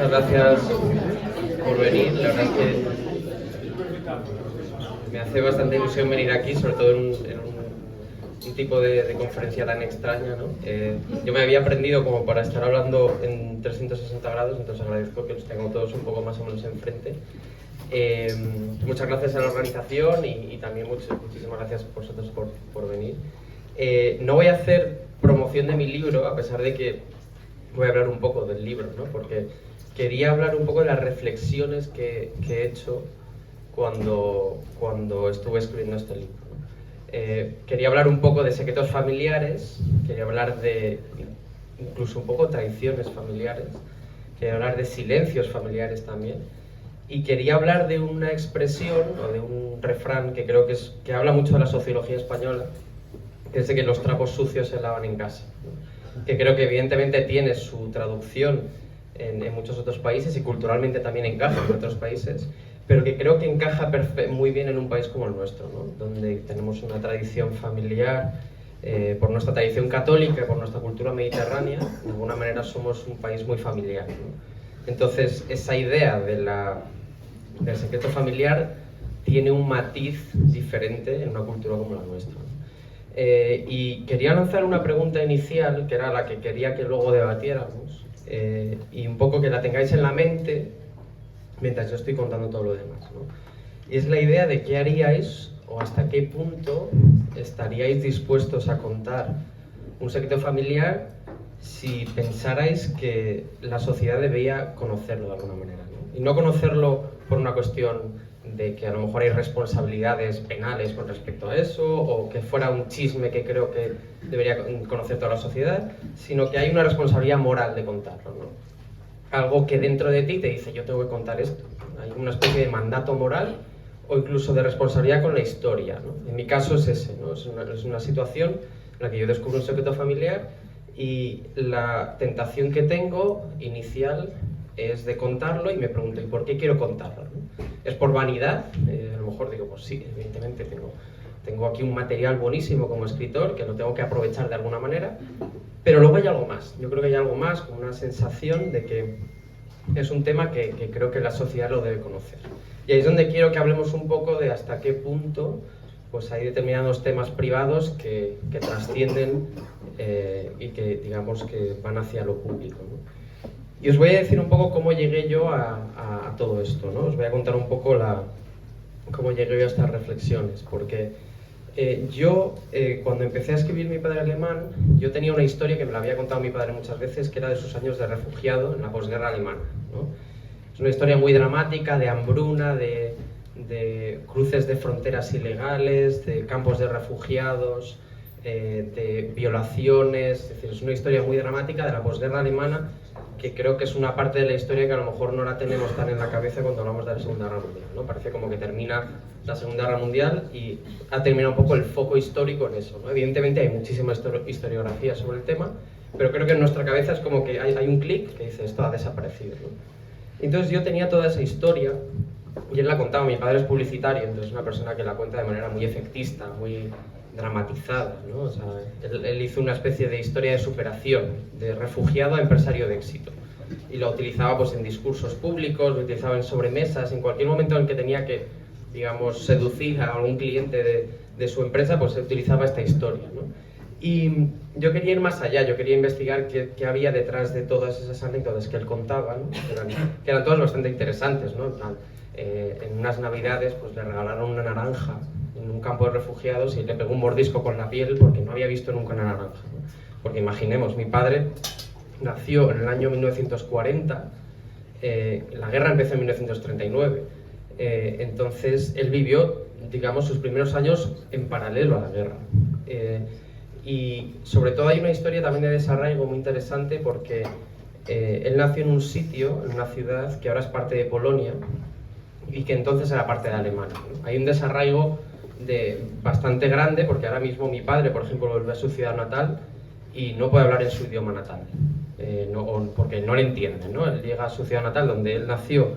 muchas gracias por venir. La verdad es que me hace bastante ilusión venir aquí, sobre todo en un tipo de conferencia tan extraña, ¿no? Yo me había aprendido como para estar hablando en 360 grados, entonces agradezco que los tengo todos un poco más o menos enfrente. Muchas gracias a la organización y también muchísimas gracias a vosotros por venir. No voy a hacer promoción de mi libro, a pesar de que voy a hablar un poco del libro, ¿no? Porque quería hablar un poco de las reflexiones que he hecho cuando estuve escribiendo este libro, ¿no? Quería hablar un poco de secretos familiares, quería hablar de incluso un poco traiciones familiares, quería hablar de silencios familiares también, y quería hablar de una expresión o de un refrán que creo que habla mucho de la sociología española, que es de que los trapos sucios se lavan en casa, ¿no? Que creo que evidentemente tiene su traducción en muchos otros países y culturalmente también encaja en otros países, pero que creo que encaja muy bien en un país como el nuestro, ¿no? Donde tenemos una tradición familiar, por nuestra tradición católica y por nuestra cultura mediterránea, de alguna manera somos un país muy familiar, ¿no? Entonces, esa idea del secreto familiar tiene un matiz diferente en una cultura como la nuestra, ¿no? Y quería lanzar una pregunta inicial, que era la que quería que luego debatiéramos, y un poco que la tengáis en la mente mientras yo estoy contando todo lo demás, ¿no? Y es la idea de qué haríais o hasta qué punto estaríais dispuestos a contar un secreto familiar si pensarais que la sociedad debería conocerlo de alguna manera, ¿no? Y no conocerlo por una cuestión de que a lo mejor hay responsabilidades penales con respecto a eso, o que fuera un chisme que creo que debería conocer toda la sociedad, sino que hay una responsabilidad moral de contarlo, ¿no? Algo que dentro de ti te dice, yo tengo que contar esto. Hay una especie de mandato moral o incluso de responsabilidad con la historia, ¿no? En mi caso es ese, ¿no? Es una situación en la que yo descubro un secreto familiar y la tentación que tengo inicial es de contarlo y me pregunto, ¿y por qué quiero contarlo, ¿no? ¿Es por vanidad? A lo mejor digo, pues sí, evidentemente tengo aquí un material buenísimo como escritor que lo tengo que aprovechar de alguna manera, pero luego hay algo más. Yo creo que hay algo más, como una sensación de que es un tema que creo que la sociedad lo debe conocer. Y ahí es donde quiero que hablemos un poco de hasta qué punto pues hay determinados temas privados que trascienden y que digamos que van hacia lo público, ¿no? Y os voy a decir un poco cómo llegué yo a todo esto, ¿no? Os voy a contar un poco cómo llegué yo a estas reflexiones, porque yo, cuando empecé a escribir Mi padre alemán, yo tenía una historia que me la había contado mi padre muchas veces, que era de sus años de refugiado en la posguerra alemana, ¿no? Es una historia muy dramática, de hambruna, de cruces de fronteras ilegales, de campos de refugiados, de violaciones. Es decir, es una historia muy dramática de la posguerra alemana, que creo que es una parte de la historia que a lo mejor no la tenemos tan en la cabeza cuando hablamos de la Segunda Guerra Mundial, ¿no? Parece como que termina la Segunda Guerra Mundial y ha terminado un poco el foco histórico en eso, ¿no? Evidentemente hay muchísima historiografía sobre el tema, pero creo que en nuestra cabeza es como que hay un clic que dice, esto ha desaparecido, ¿no? Entonces yo tenía toda esa historia y él la contaba. Mi padre es publicitario, entonces es una persona que la cuenta de manera muy efectista, muy dramatizada, ¿no? O sea, él hizo una especie de historia de superación, de refugiado a empresario de éxito, y lo utilizaba pues en discursos públicos, lo utilizaba en sobremesas, en cualquier momento en que tenía que, digamos, seducir a algún cliente de su empresa, pues utilizaba esta historia, ¿no? Y yo quería ir más allá, yo quería investigar qué había detrás de todas esas anécdotas que él contaba, ¿no? que eran todas bastante interesantes, ¿no? En unas navidades pues le regalaron una naranja en un campo de refugiados y le pegó un mordisco con la piel porque no había visto nunca una naranja, ¿no? Porque imaginemos, mi padre nació en el año 1940, la guerra empezó en 1939, entonces él vivió, digamos, sus primeros años en paralelo a la guerra. Y sobre todo hay una historia también de desarraigo muy interesante porque él nació en un sitio, en una ciudad que ahora es parte de Polonia y que entonces era parte de Alemania, ¿no? Hay un desarraigo bastante grande porque ahora mismo mi padre, por ejemplo, vuelve a su ciudad natal y no puede hablar en su idioma natal, porque no le entienden, ¿no? Él llega a su ciudad natal donde él nació,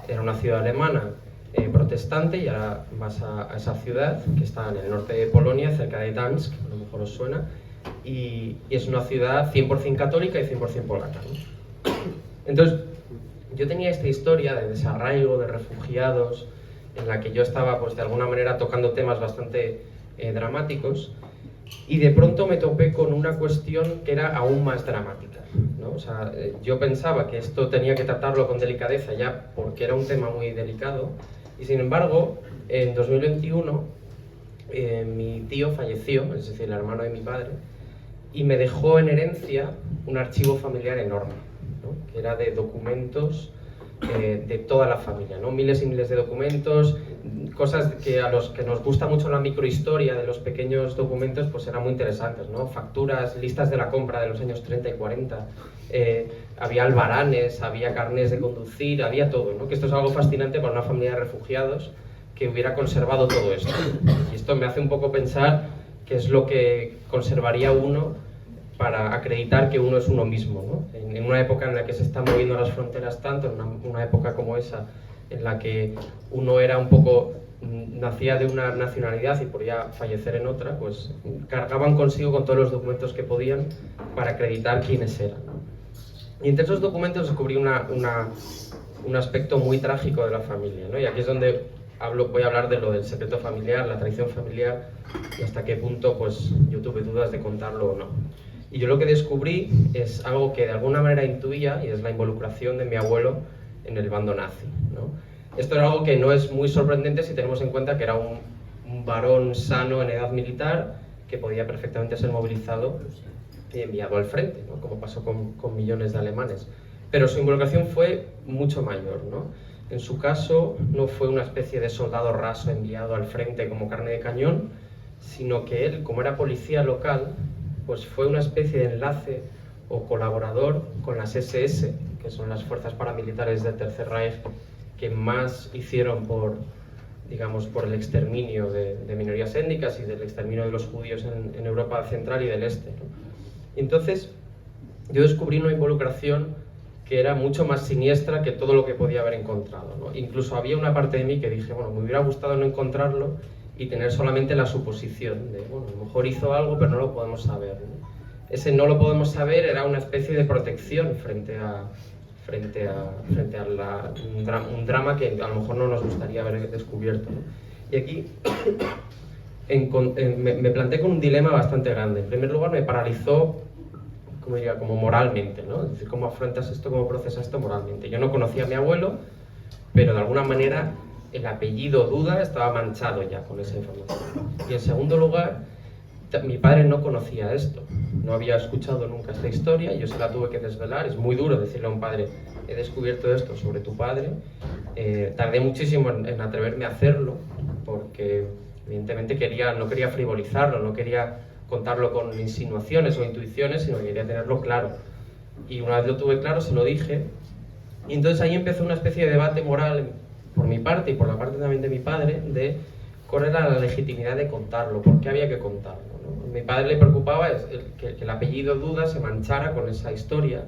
era una ciudad alemana protestante, y ahora vas a esa ciudad que está en el norte de Polonia, cerca de Gdansk, a lo mejor os suena, y es una ciudad 100% católica y 100% polaca, ¿no? Entonces, yo tenía esta historia de desarraigo, de refugiados, en la que yo estaba, pues de alguna manera, tocando temas bastante dramáticos, y de pronto me topé con una cuestión que era aún más dramática, ¿no? O sea, yo pensaba que esto tenía que tratarlo con delicadeza ya porque era un tema muy delicado, y sin embargo, en 2021 mi tío falleció, es decir, el hermano de mi padre, y me dejó en herencia un archivo familiar enorme, ¿no? Que era de documentos de toda la familia, ¿no? Miles y miles de documentos, cosas que a los que nos gusta mucho la microhistoria de los pequeños documentos, pues eran muy interesantes, ¿no? Facturas, listas de la compra de los años 30 y 40, había albaranes, había carnés de conducir, había todo, ¿no? Que esto es algo fascinante para una familia de refugiados que hubiera conservado todo esto. Y esto me hace un poco pensar qué es lo que conservaría uno para acreditar que uno es uno mismo, ¿no? En una época en la que se están moviendo las fronteras tanto, en una época como esa, en la que uno era un poco, nacía de una nacionalidad y podía fallecer en otra, pues cargaban consigo con todos los documentos que podían para acreditar quiénes eran, ¿no? Y entre esos documentos descubrí un aspecto muy trágico de la familia, ¿no? Y aquí es donde voy a hablar de lo del secreto familiar, la traición familiar, y hasta qué punto pues yo tuve dudas de contarlo o no. Y yo lo que descubrí es algo que de alguna manera intuía, y es la involucración de mi abuelo en el bando nazi, ¿no? Esto era algo que no es muy sorprendente si tenemos en cuenta que era un varón sano en edad militar que podía perfectamente ser movilizado y enviado al frente, ¿no? Como pasó con millones de alemanes. Pero su involucración fue mucho mayor, ¿no? En su caso, no fue una especie de soldado raso enviado al frente como carne de cañón, sino que él, como era policía local, pues fue una especie de enlace o colaborador con las SS, que son las fuerzas paramilitares del Tercer Reich, que más hicieron por, digamos, por el exterminio de minorías étnicas y del exterminio de los judíos en Europa Central y del Este, ¿no? Entonces, yo descubrí una involucración que era mucho más siniestra que todo lo que podía haber encontrado, ¿no? Incluso había una parte de mí que dije, bueno, me hubiera gustado no encontrarlo y tener solamente la suposición de, bueno, a lo mejor hizo algo, pero no lo podemos saber, ¿no? Ese no lo podemos saber era una especie de protección frente a un drama que a lo mejor no nos gustaría haber descubierto, ¿no? Y aquí me planteé con un dilema bastante grande. En primer lugar, me paralizó, como diría, como moralmente, ¿no? Es decir, ¿cómo afrontas esto, cómo procesas esto moralmente? Yo no conocía a mi abuelo, pero de alguna manera el apellido Duda estaba manchado ya con esa información. Y en segundo lugar, mi padre no conocía esto, no había escuchado nunca esta historia y yo se la tuve que desvelar. Es muy duro decirle a un padre, he descubierto esto sobre tu padre. Tardé muchísimo en atreverme a hacerlo porque evidentemente no quería frivolizarlo, no quería contarlo con insinuaciones o intuiciones, sino que quería tenerlo claro. Y una vez lo tuve claro, se lo dije, y entonces ahí empezó una especie de debate moral por mi parte y por la parte también de mi padre, de cuál era la legitimidad de contarlo, por qué había que contarlo, ¿no? A mi padre le preocupaba que el apellido Duda se manchara con esa historia,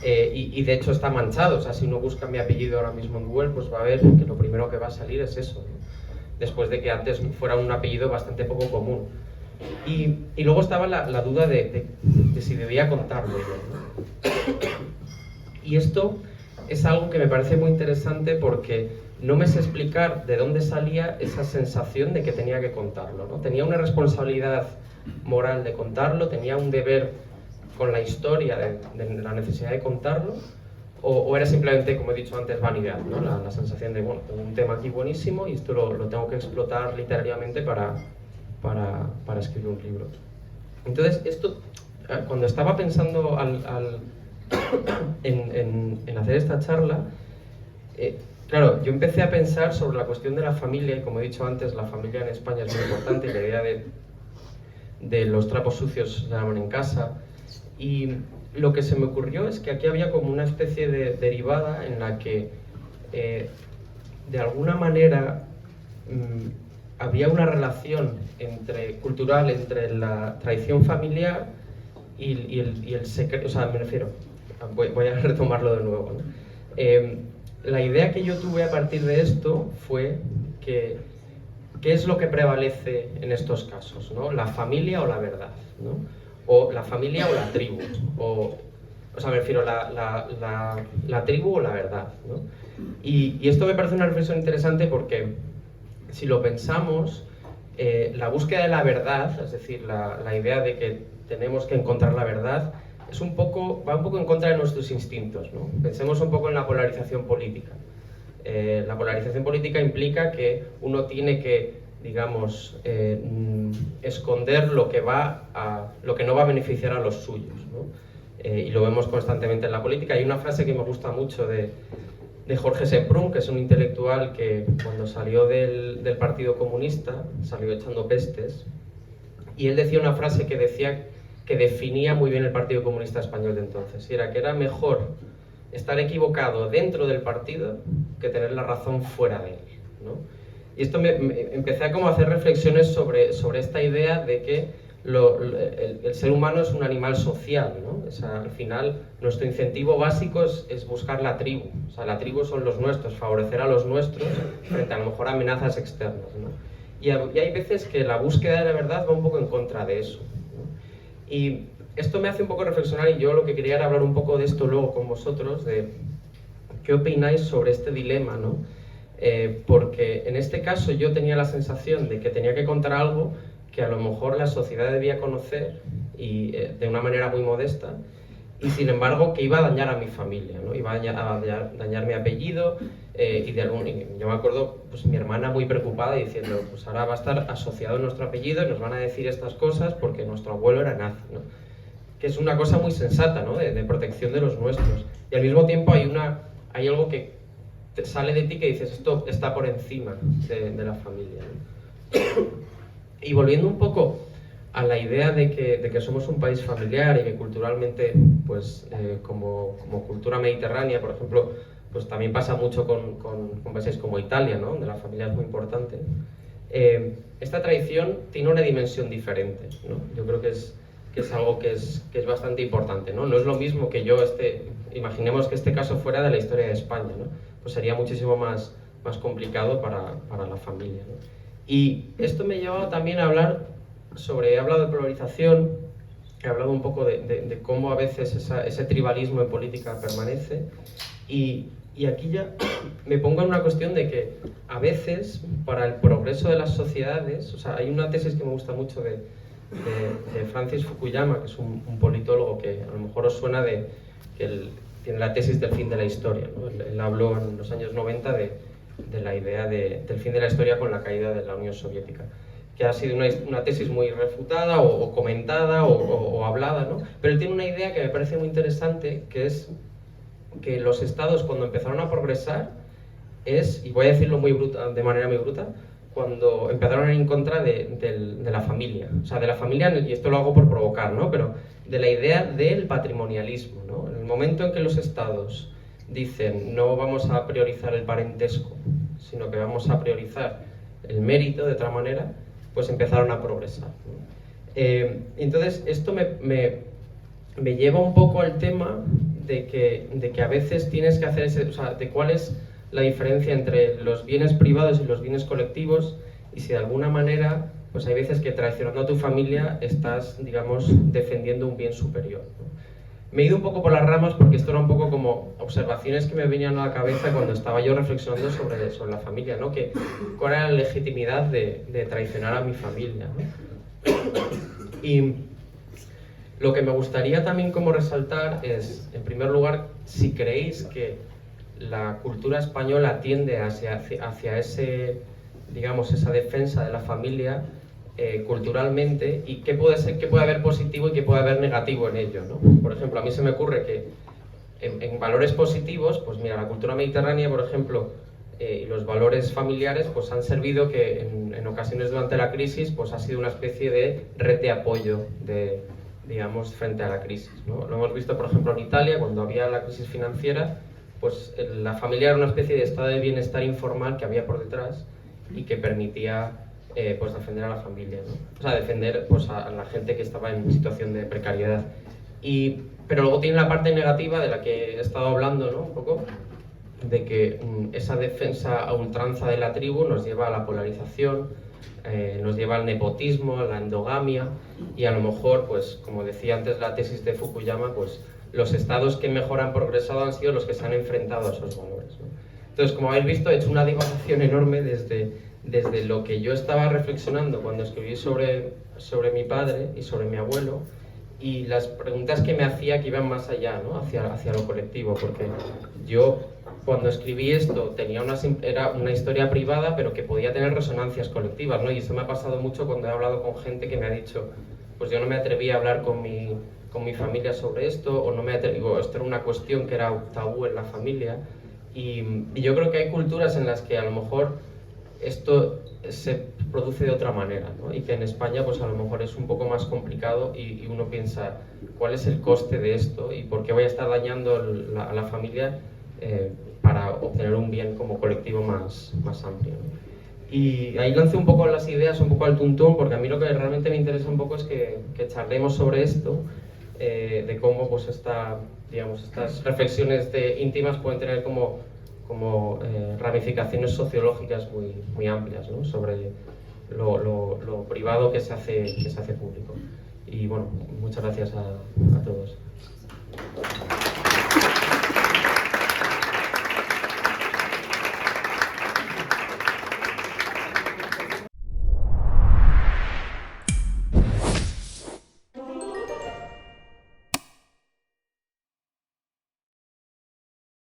y de hecho está manchado. O sea, si uno busca mi apellido ahora mismo en Google, pues va a ver que lo primero que va a salir es eso, ¿no? Después de que antes fuera un apellido bastante poco común. Y luego estaba la duda de si debía contarlo yo, ¿no? Y esto es algo que me parece muy interesante porque no me sé explicar de dónde salía esa sensación de que tenía que contarlo, ¿no? Tenía una responsabilidad moral de contarlo, tenía un deber con la historia de la necesidad de contarlo, o era simplemente, como he dicho antes, vanidad, ¿no? La sensación de, bueno, tengo un tema aquí buenísimo y esto lo tengo que explotar literariamente para escribir un libro. Entonces, esto, cuando estaba pensando en hacer esta charla, claro, yo empecé a pensar sobre la cuestión de la familia, y como he dicho antes, la familia en España es muy importante, y la idea de los trapos sucios se lavan en casa, y lo que se me ocurrió es que aquí había como una especie de derivada en la que, de alguna manera, había una relación cultural entre la tradición familiar y el secreto. O sea, me refiero, voy a retomarlo de nuevo, ¿no? La idea que yo tuve a partir de esto fue que ¿qué es lo que prevalece en estos casos, ¿no? ¿La familia o la verdad, ¿no? O la familia o la tribu, o O sea, me refiero a la tribu o la verdad, ¿no? Y esto me parece una reflexión interesante porque, si lo pensamos, la búsqueda de la verdad, es decir, la idea de que tenemos que encontrar la verdad, va un poco en contra de nuestros instintos, ¿no? Pensemos un poco en la polarización política. La polarización política implica que uno tiene que, digamos, esconder lo que no va a beneficiar a los suyos, ¿no? Y lo vemos constantemente en la política. Hay una frase que me gusta mucho de Jorge Semprún, que es un intelectual que, cuando salió del Partido Comunista, salió echando pestes, y él decía una frase que definía muy bien el Partido Comunista Español de entonces, y era que era mejor estar equivocado dentro del partido que tener la razón fuera de él, ¿no? Y esto empecé a hacer reflexiones sobre esta idea de que el ser humano es un animal social, ¿no? O sea, al final, nuestro incentivo básico es buscar la tribu. O sea, la tribu son los nuestros, favorecer a los nuestros frente a lo mejor amenazas externas, ¿no? Y hay veces que la búsqueda de la verdad va un poco en contra de eso, ¿no? Y esto me hace un poco reflexionar, y yo lo que quería era hablar un poco de esto luego con vosotros, de qué opináis sobre este dilema, ¿no? Porque en este caso yo tenía la sensación de que tenía que contar algo que a lo mejor la sociedad debía conocer, y de una manera muy modesta, y sin embargo que iba a dañar a mi familia, ¿no? Iba a dañar mi apellido, yo me acuerdo, pues, mi hermana muy preocupada diciendo, pues ahora va a estar asociado nuestro apellido y nos van a decir estas cosas porque nuestro abuelo era nazi, ¿no? Que es una cosa muy sensata, ¿no? De protección de los nuestros, y al mismo tiempo hay algo que sale de ti que dices, esto está por encima de la familia, ¿no? Y volviendo un poco a la idea de que somos un país familiar y que culturalmente, pues, como cultura mediterránea, por ejemplo, pues también pasa mucho con países como Italia, ¿no? Donde la familia es muy importante. Esta tradición tiene una dimensión diferente, ¿no? Yo creo que es algo que es bastante importante, ¿no? No es lo mismo que imaginemos que este caso fuera de la historia de España, ¿no? Pues sería muchísimo más complicado para la familia, ¿no? Y esto me llevaba también a hablar he hablado de polarización, he hablado un poco de cómo a veces ese tribalismo en política permanece, y aquí ya me pongo en una cuestión de que a veces, para el progreso de las sociedades, o sea, hay una tesis que me gusta mucho de Francis Fukuyama, que es un politólogo que a lo mejor os suena, que él tiene la tesis del fin de la historia, ¿no? Él habló en los años 90 de la idea del fin de la historia con la caída de la Unión Soviética, que ha sido una tesis muy refutada o comentada o hablada, ¿no? Pero él tiene una idea que me parece muy interesante, que es que los estados, cuando empezaron a progresar, y voy a decirlo de manera muy bruta, cuando empezaron a ir en contra de la familia. O sea, de la familia, y esto lo hago por provocar, ¿no? Pero de la idea del patrimonialismo, ¿no? En el momento en que los estados dicen, no vamos a priorizar el parentesco, sino que vamos a priorizar el mérito de otra manera, pues empezaron a progresar, ¿no? Entonces, esto me lleva un poco al tema de que a veces tienes que hacer o sea, de cuál es la diferencia entre los bienes privados y los bienes colectivos, y si de alguna manera, pues hay veces que, traicionando a tu familia, estás, digamos, defendiendo un bien superior, ¿no? Me he ido un poco por las ramas porque esto era un poco como observaciones que me venían a la cabeza cuando estaba yo reflexionando sobre la familia, ¿no? ¿Cuál era la legitimidad de traicionar a mi familia, ¿no? Y lo que me gustaría también como resaltar es, en primer lugar, si creéis que la cultura española tiende hacia digamos, esa defensa de la familia culturalmente, y qué puede haber positivo y qué puede haber negativo en ello, ¿no? Por ejemplo, a mí se me ocurre que en valores positivos, pues mira, la cultura mediterránea, por ejemplo, y los valores familiares, pues han servido que en ocasiones durante la crisis, pues ha sido una especie de red de apoyo digamos, frente a la crisis, ¿no? Lo hemos visto, por ejemplo, en Italia, cuando había la crisis financiera, pues la familia era una especie de estado de bienestar informal que había por detrás y que permitía pues defender a la familia, ¿no? O sea, defender, pues, a la gente que estaba en situación de precariedad. Pero luego tiene la parte negativa de la que he estado hablando, ¿no? Un poco, de que esa defensa a ultranza de la tribu nos lleva a la polarización, nos lleva al nepotismo, a la endogamia, y a lo mejor, pues como decía antes la tesis de Fukuyama, pues los estados que mejor han progresado han sido los que se han enfrentado a esos valores, ¿no? Entonces, como habéis visto, he hecho una divagación enorme desde lo que yo estaba reflexionando cuando escribí sobre mi padre y sobre mi abuelo, y las preguntas que me hacía que iban más allá, ¿no? hacia lo colectivo, porque yo cuando escribí esto era una historia privada, pero que podía tener resonancias colectivas, ¿no? Y esto me ha pasado mucho cuando he hablado con gente que me ha dicho, pues yo no me atreví a hablar con mi familia sobre esto, o no me atreví, esto era una cuestión que era tabú en la familia, y yo creo que hay culturas en las que a lo mejor esto se produce de otra manera, ¿no? Y que en España pues a lo mejor es un poco más complicado y uno piensa cuál es el coste de esto y por qué voy a estar dañando a la familia para obtener un bien como colectivo más amplio, ¿no? Y ahí lancé un poco las ideas, un poco al tuntún, porque a mí lo que realmente me interesa un poco es que charlemos sobre esto, de cómo pues estas reflexiones íntimas pueden tener como ramificaciones sociológicas muy amplias, ¿no? Sobre lo privado que se hace público. Y bueno, muchas gracias a todos.